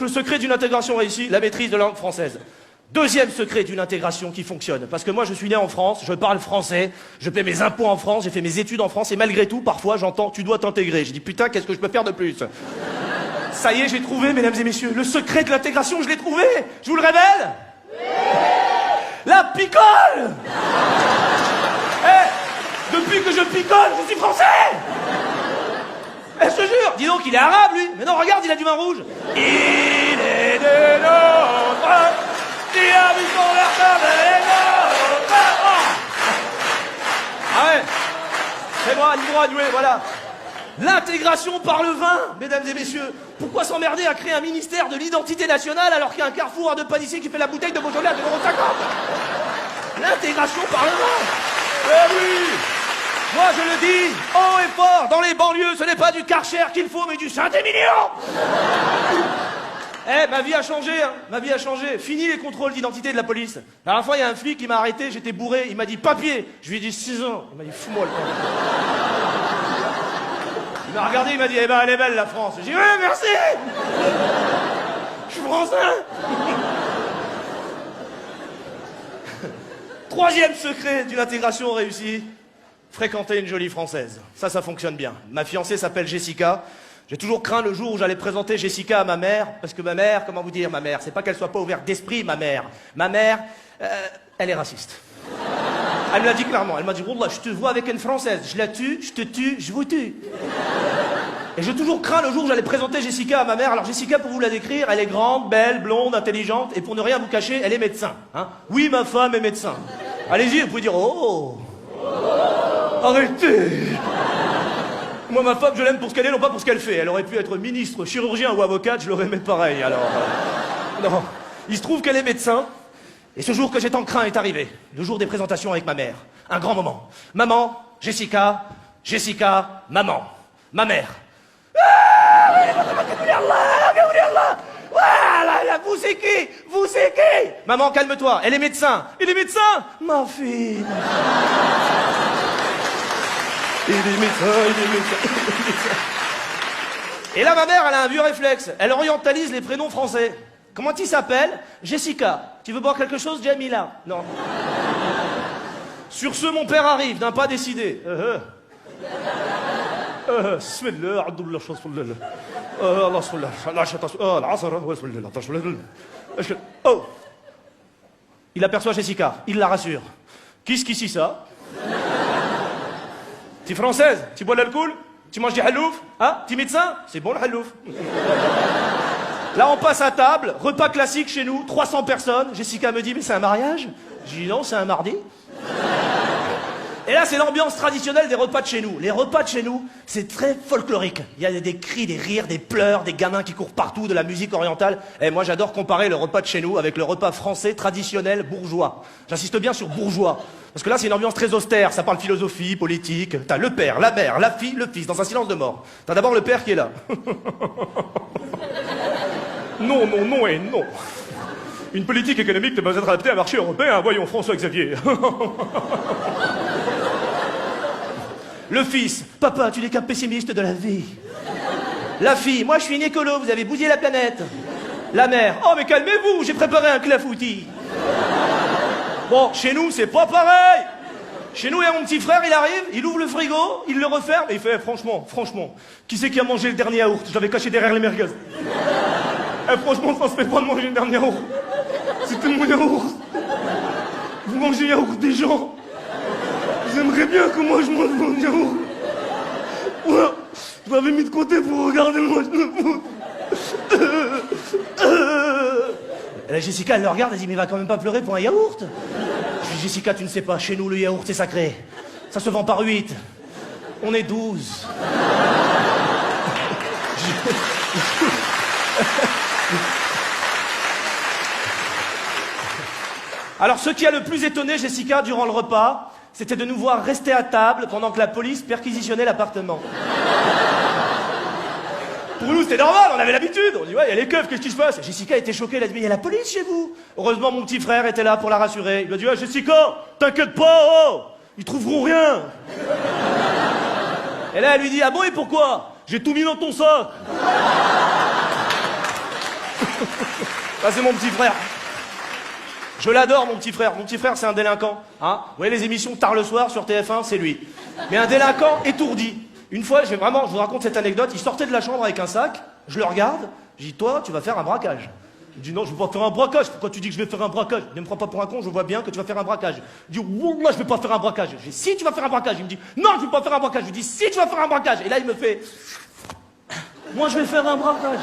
le secret d'une intégration réussie, la maîtrise de la langue française. Deuxième secret d'une intégration qui fonctionne. Parce que moi, je suis né en France, je parle français, je paie mes impôts en France, j'ai fait mes études en France, et malgré tout, parfois, j'entends « tu dois t'intégrer ». Je dis « putain, qu'est-ce que je peux faire de plus ?» Ça y est, j'ai trouvé, mesdames et messieurs, le secret de l'intégration, je l'ai trouvé. Je vous le révèle. Oui. La picole. Depuis que je picole, je suis français. Je te jure. Dis donc, il est arabe, lui. Mais non, regarde, il a du vin rouge. Il est de notre qui habite son verre de Ah ouais. C'est moi, libre à jouer, voilà. L'intégration par le vin, mesdames et messieurs. Pourquoi s'emmerder à créer un ministère de l'identité nationale alors qu'il y a un carrefour à deux pâtissiers qui fait la bouteille de Beaujolais à 2,50 €? L'intégration par le vin. Eh oui. Moi je le dis haut et fort, dans les banlieues, ce n'est pas du Karcher qu'il faut, mais du Saint-Émilion. Ma vie a changé, hein. Ma vie a changé. Fini les contrôles d'identité de la police. La dernière fois, il y a un flic qui m'a arrêté, j'étais bourré, il m'a dit papier. Je lui ai dit 6 ans. Il m'a dit fous-moi le camp. Il m'a regardé, il m'a dit eh ben elle est belle la France. J'ai dit ouais merci. Je suis français. Troisième secret d'une intégration réussie, fréquenter une jolie française. Ça fonctionne bien. Ma fiancée s'appelle Jessica. J'ai toujours craint le jour où j'allais présenter Jessica à ma mère, parce que ma mère, comment vous dire ma mère, c'est pas qu'elle soit pas ouverte d'esprit, ma mère. Ma mère, elle est raciste. Elle me l'a dit clairement, elle m'a dit Wallah, je te vois avec une française, je la tue, je te tue, je vous tue. Et j'ai toujours craint le jour où j'allais présenter Jessica à ma mère. Alors Jessica, pour vous la décrire, elle est grande, belle, blonde, intelligente, et pour ne rien vous cacher, elle est médecin. Hein. Oui, ma femme est médecin. Allez-y, vous pouvez dire oh, arrêtez. Moi, ma femme, je l'aime pour ce qu'elle est, non pas pour ce qu'elle fait. Elle aurait pu être ministre, chirurgien ou avocate, je l'aurais aimé pareil, alors... Non, il se trouve qu'elle est médecin, et ce jour que j'ai tant craint est arrivé. Le jour des présentations avec ma mère. Un grand moment. Maman, Jessica, maman. Ma mère. Vous c'est qui? Vous c'est qui? Maman, calme-toi, elle est médecin. Il est médecin? Ma fille. Il est médecin. Et là, ma mère, elle a un vieux réflexe. Elle orientalise les prénoms français. Comment il s'appelle? Jessica. Tu veux boire quelque chose, Jamila? Non. Sur ce, mon père arrive, d'un pas décidé. Oh. Il aperçoit Jessica, il la rassure. Qu'est-ce qu'ici ça? T'es française? Tu bois de l'alcool? Tu manges du halouf? Hein? T'es médecin? C'est bon le halouf. Là on passe à table, repas classique chez nous, 300 personnes. Jessica me dit mais c'est un mariage? Je dis non, c'est un mardi. Et là, c'est l'ambiance traditionnelle des repas de chez nous. Les repas de chez nous, c'est très folklorique. Il y a des cris, des rires, des pleurs, des gamins qui courent partout, de la musique orientale. Et moi, j'adore comparer le repas de chez nous avec le repas français traditionnel bourgeois. J'insiste bien sur bourgeois. Parce que là, c'est une ambiance très austère. Ça parle philosophie, politique. T'as le père, la mère, la fille, le fils, dans un silence de mort. T'as d'abord le père qui est là. Non, non, non et non. Une politique économique ne peut pas être adaptée à un marché européen. Voyons, François-Xavier. Le fils, papa, tu n'es qu'un pessimiste de la vie. La fille, moi je suis une écolo, vous avez bousillé la planète. La mère, oh mais calmez-vous, j'ai préparé un clafoutis. Bon, chez nous c'est pas pareil. Chez nous il y a mon petit frère, il arrive, il ouvre le frigo, il le referme et il fait franchement, qui c'est qui a mangé le dernier yaourt? Je l'avais caché derrière les merguez. Franchement, ça se fait pas de manger le dernier yaourt. C'était mon yaourt. Vous mangez le yaourt des gens. J'aimerais bien que moi je mange mon yaourt. Ouais, je l'avais mis de côté pour regarder moi je le Et là, Jessica, elle le regarde, elle dit mais il va quand même pas pleurer pour un yaourt. Je dis Jessica, tu ne sais pas, chez nous le yaourt c'est sacré. Ça se vend par 8. On est 12. Alors ce qui a le plus étonné Jessica durant le repas, c'était de nous voir rester à table pendant que la police perquisitionnait l'appartement. Pour nous, c'était normal, on avait l'habitude. On dit, ouais, il y a les keufs, qu'est-ce qui se passe? Jessica était choquée, elle a dit, mais il y a la police chez vous. Heureusement, mon petit frère était là pour la rassurer. Il lui a dit, ah, Jessica, t'inquiète pas, oh, ils trouveront rien. Et là, elle lui dit, ah bon, et pourquoi? J'ai tout mis dans ton sac. Ça, c'est mon petit frère. Je l'adore, mon petit frère. Mon petit frère, c'est un délinquant. Hein, vous voyez les émissions tard le soir sur TF1, c'est lui. Mais un délinquant étourdi. Une fois, je vous raconte cette anecdote. Il sortait de la chambre avec un sac. Je le regarde. Je dis, toi, tu vas faire un braquage. Il dit, non, je ne vais pas faire un braquage. Pourquoi tu dis que je vais faire un braquage? Ne me prends pas pour un con, je vois bien que tu vas faire un braquage. Je dis, wallah, je ne vais pas faire un braquage. Je dis, si tu vas faire un braquage. Il me dit, non, je ne vais pas faire un braquage. Je lui dis, si tu vas faire un braquage. Et là, il me fait, moi, je vais faire un braquage.